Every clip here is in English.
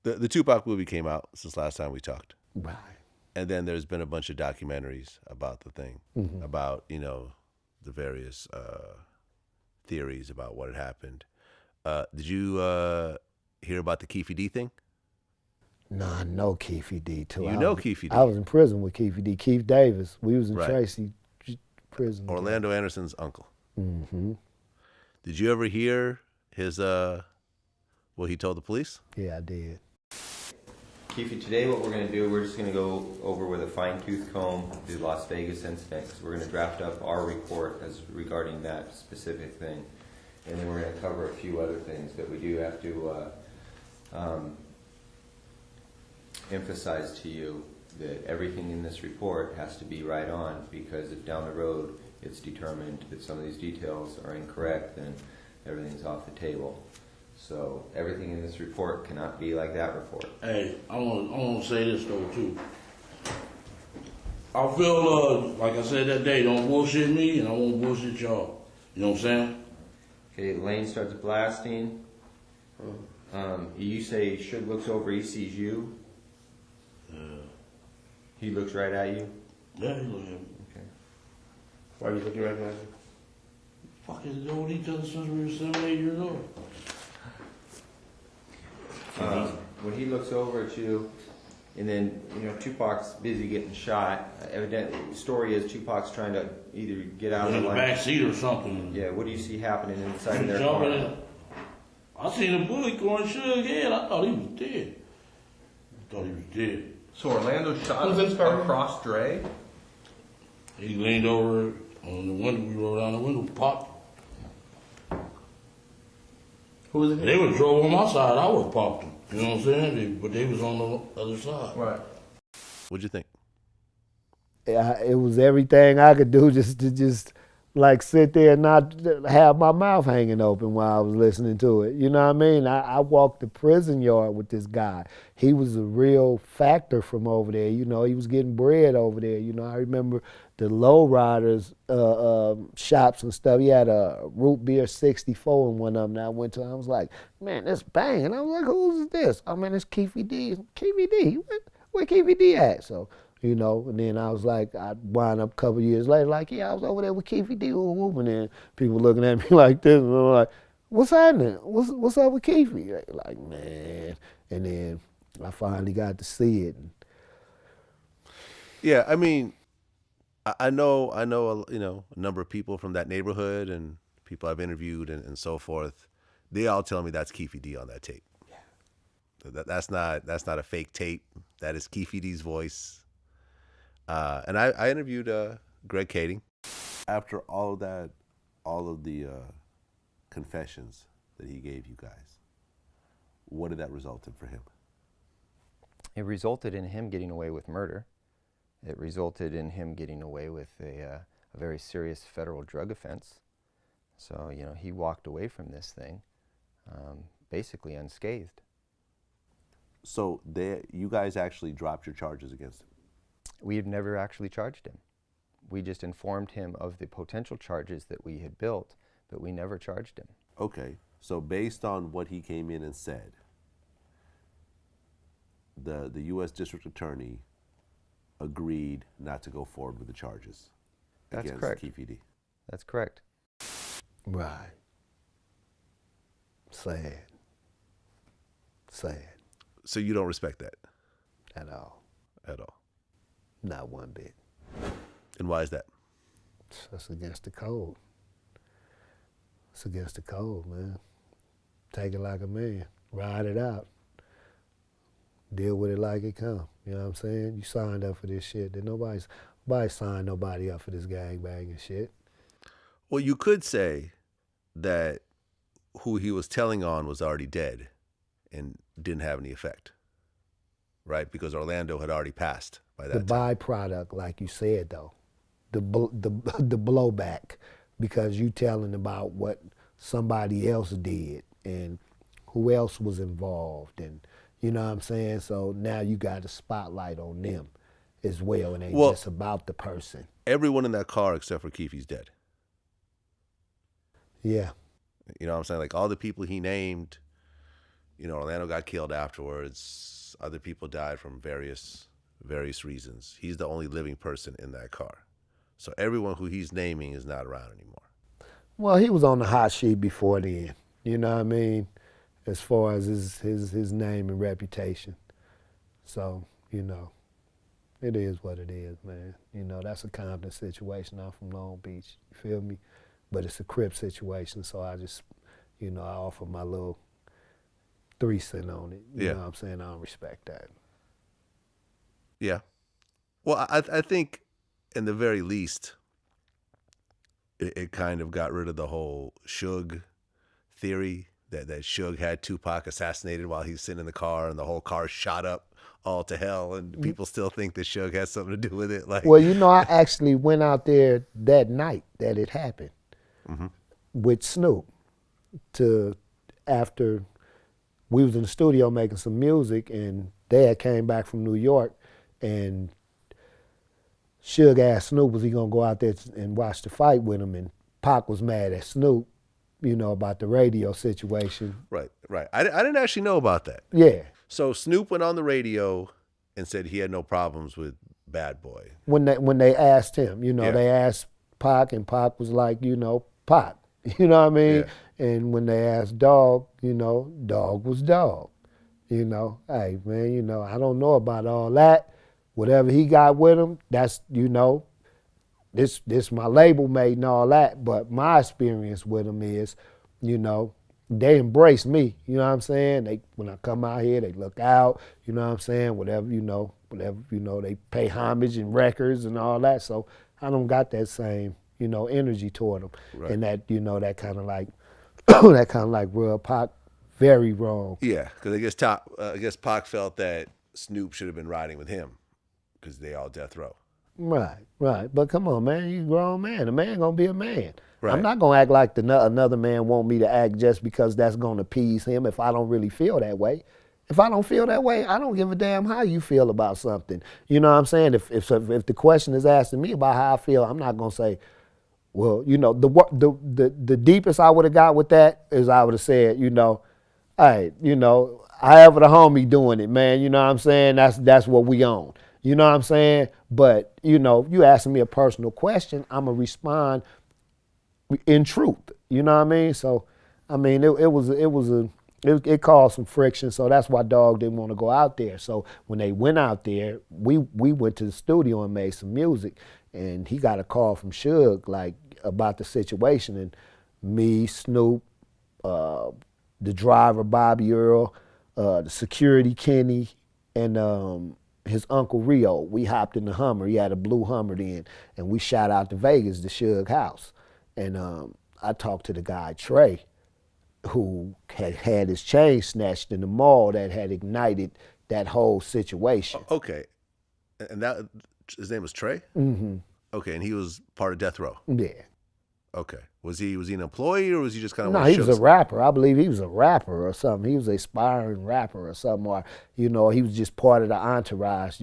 The Tupac movie came out since last time we talked. Right. And then there's been a bunch of documentaries about the thing, about, the various theories about what had happened. Did you hear about the Keefe D thing? No, I know Keefe D too. You know Keefe D. I was in prison with Keefe D. Keith Davis. We was in Right. Tracy prison. Orlando Anderson's uncle. Mm-hmm. Did you ever hear his what he told the police? Yeah, I did. Keefe, today what we're going to do, we're just going to go over with a fine-tooth comb the Las Vegas incident. We're going to draft up our report as regarding that specific thing. And then we're going to cover a few other things that we do have to emphasize to you that everything in this report has to be right on, because if down the road it's determined that some of these details are incorrect, then everything's off the table. So everything in this report cannot be like that report. Hey, I want to say this though too. I feel like I said that day, don't bullshit me, and I won't bullshit y'all. You know what I'm saying? Okay, Lane starts blasting. You say Suge looks over, he sees you. He looks right at you. Yeah, he look at me. Okay. Why are you looking right at me? Fucking known each other since we were 7, 8 years old. When he looks over at you, and then Tupac's busy getting shot. Evidently, the story is Tupac's trying to either get out In of the line. back seat or something. Yeah. What do you see happening inside of their Jumping car? in. I seen a bullet going Suge head. I thought he was dead. So Orlando shot Who's this person? across Dre? He leaned over on the window. We rolled down the window, popped. Who was it? They would drove on my side. I would have popped them. You know what I'm saying? But they was on the other side. Right. What'd you think? It was everything I could do just to like sit there and not have my mouth hanging open while I was listening to it. You know what I mean? I walked the prison yard with this guy. He was a real factor from over there. He was getting bread over there. I remember the lowriders shops and stuff. He had a root beer 64 in one of them. And I went to him, I was like, man, that's banging. I was like, who's this? I mean, it's Keefe D. Keefe D. Where Keefe D at? So, and then I was like, I wound up a couple years later, like, yeah, I was over there with Keefe D. And then people looking at me like this, and I'm like, what's happening? What's up with Keefe? Like, man. And then I finally got to see it. Yeah, I mean, I know a number of people from that neighborhood and people I've interviewed and so forth. They all tell me that's Keefe D on that tape. Yeah. That's not a fake tape. That is Keefe D's voice. And I interviewed Greg Kading. After all of the confessions that he gave you guys, what did that result in for him? It resulted in him getting away with murder. It resulted in him getting away with a very serious federal drug offense. So, he walked away from this thing basically unscathed. So you guys actually dropped your charges against him? We had never actually charged him. We just informed him of the potential charges that we had built, but we never charged him. Okay, so based on what he came in and said, the U.S. District Attorney agreed not to go forward with the charges That's against correct. Keefe D. That's correct. Right. Sad. So you don't respect that At all. at all? Not one bit. And why is that? That's against the code. It's against the code, man. Take it like a man. Ride it out. Deal with it like it come. You know what I'm saying? You signed up for this shit. Nobody signed nobody up for this gangbanging shit. Well, you could say that who he was telling on was already dead and didn't have any effect, right? Because Orlando had already passed by that The time. byproduct, like you said, though, the blowback, because you telling about what somebody else did and who else was involved, and you know what I'm saying? So now you got a spotlight on them as well, and ain't just about the person. Everyone in that car except for Keefe's dead. Yeah. You know what I'm saying? Like all the people he named, Orlando got killed afterwards. Other people died from various reasons. He's the only living person in that car. So everyone who he's naming is not around anymore. Well, he was on the hot sheet before then. You know what I mean? As far as his name and reputation. So, it is what it is, man. That's a Compton situation. I'm from Long Beach. You feel me? But it's a Crip situation, so I just, I offer my little 3 cents on it. You know what I'm saying? I don't respect that. Yeah. Well, I think, in the very least, it kind of got rid of the whole Suge theory that Suge had Tupac assassinated while he was sitting in the car, and the whole car shot up all to hell, and people still think that Suge has something to do with it. Like, well, I actually went out there that night that it happened with Snoop after we was in the studio making some music, and Dad came back from New York, and Suge asked Snoop, was he gonna go out there and watch the fight with him? And Pac was mad at Snoop, about the radio situation. Right. I didn't actually know about that. Yeah. So Snoop went on the radio and said he had no problems with Bad Boy. When they asked him, they asked Pac, and Pac was like, Pac. You know what I mean? Yeah. And when they asked Dog, Dog was Dog. Hey, man, I don't know about all that. Whatever he got with him, that's, this my label mate and all that. But my experience with him is, they embrace me. You know what I'm saying? When I come out here, they look out. You know what I'm saying? Whatever, they pay homage and records and all that. So I don't got that same, energy toward them. Right. And that, that kind of like, that kind of like rubbed Pac very wrong. Yeah, because I guess Pac felt that Snoop should have been riding with him because they all death row. Right. But come on, man, you grown man. A man gonna be a man. Right. I'm not gonna act like another man want me to act just because that's gonna appease him if I don't really feel that way. If I don't feel that way, I don't give a damn how you feel about something. You know what I'm saying? If the question is asking me about how I feel, I'm not gonna say, well, the deepest I would have got with that is I would have said, hey, however the homie doing it, man, you know what I'm saying? That's what we on. You know what I'm saying? But, you asking me a personal question, I'm going to respond in truth. You know what I mean? So, it caused some friction. So that's why Dog didn't want to go out there. So when they went out there, we went to the studio and made some music. And he got a call from Suge, like, about the situation. And me, Snoop, the driver, Bobby Earl, the security, Kenny, and his uncle Rio, we hopped in the Hummer. He had a blue Hummer then, and we shot out to Vegas, the Suge house. And I talked to the guy, Trey, who had his chain snatched in the mall that had ignited that whole situation. Okay. And that his name was Trey? Mm-hmm. Okay, and he was part of Death Row? Yeah. Okay. Was he an employee, or was he just kind of? No, he was a rapper. I believe he was a rapper or something. He was an aspiring rapper or something, or he was just part of the entourage.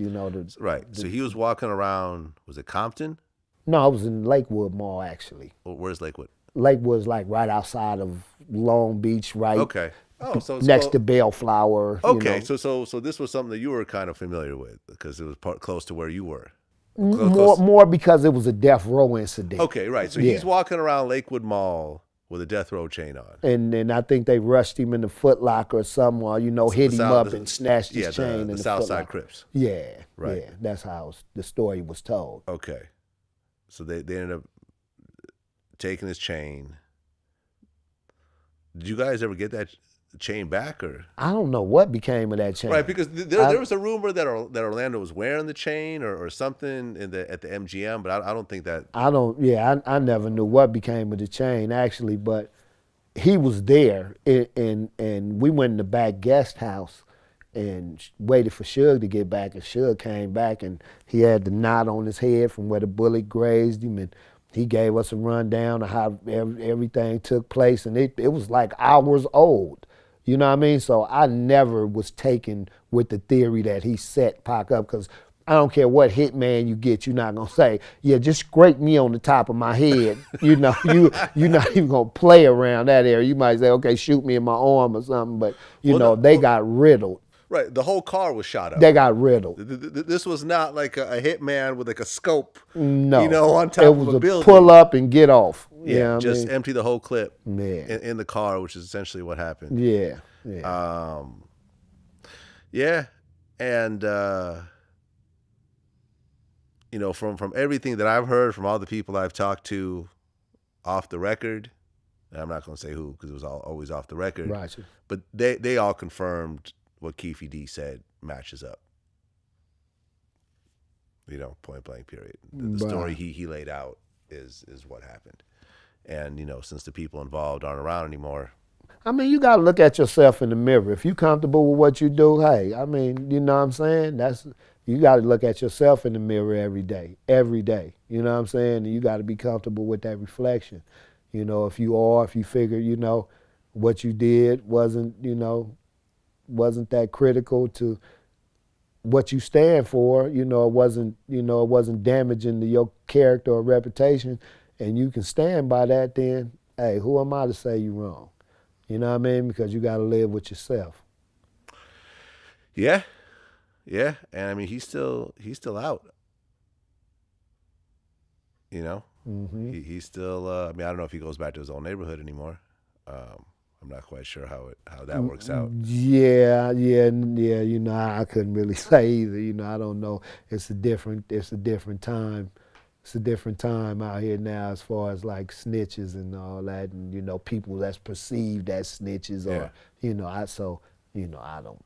Right. So he was walking around. Was it Compton? No, it was in Lakewood Mall actually. Well, where's Lakewood? Lakewood's like right outside of Long Beach, right? Okay. Oh, so next to Bellflower. Okay, so this was something that you were kind of familiar with because it was close to where you were. More because it was a death row incident. Okay, right. So he's walking around Lakewood Mall with a death row chain on. And then I think they rushed him in the Foot Locker or somewhere, hit him up and snatched his chain in the Southside Crips. Yeah, right. Yeah, that's how the story was told. Okay. So they ended up taking his chain. Did you guys ever get that chain back, or? I don't know what became of that chain. Right, because there was a rumor that Orlando was wearing the chain or something at the MGM, but I don't think that. I never knew what became of the chain actually, but he was there, and we went in the back guest house and waited for Suge to get back, and Suge came back and he had the knot on his head from where the bullet grazed him, and he gave us a rundown of how everything took place, and it was like hours old. You know what I mean? So I never was taken with the theory that he set Pac up, because I don't care what hitman you get, you're not gonna say, yeah, just scrape me on the top of my head. You're not even gonna play around that area. You might say, okay, shoot me in my arm or something, but they got riddled. Right, the whole car was shot up. They got riddled. This was not like a hitman with like a scope, No, on top of a building. Pull up and get off. Yeah, just empty the whole clip Yeah. in the car, which is essentially what happened. Yeah, yeah, and from everything that I've heard from all the people I've talked to off the record, and I'm not going to say who because it was always off the record. Right. But they all confirmed what Keefe D said matches up. Point blank period. The story he laid out is what happened. And, since the people involved aren't around anymore. I mean, you got to look at yourself in the mirror. If you're comfortable with what you do, hey, I mean, you know what I'm saying? You got to look at yourself in the mirror every day. You know what I'm saying? And you got to be comfortable with that reflection. If you figure, what you did wasn't that critical to what you stand for, it wasn't damaging to your character or reputation, and you can stand by that, then, hey, who am I to say you wrong? You know what I mean? Because you got to live with yourself. Yeah. Yeah. And I mean, he's still out. Mm-hmm. He's still, I don't know if he goes back to his old neighborhood anymore. I'm not quite sure how that works out. Yeah. I couldn't really say either. I don't know. It's a different time. It's a different time out here now as far as like snitches and all that, and people that's perceived as snitches, or I don't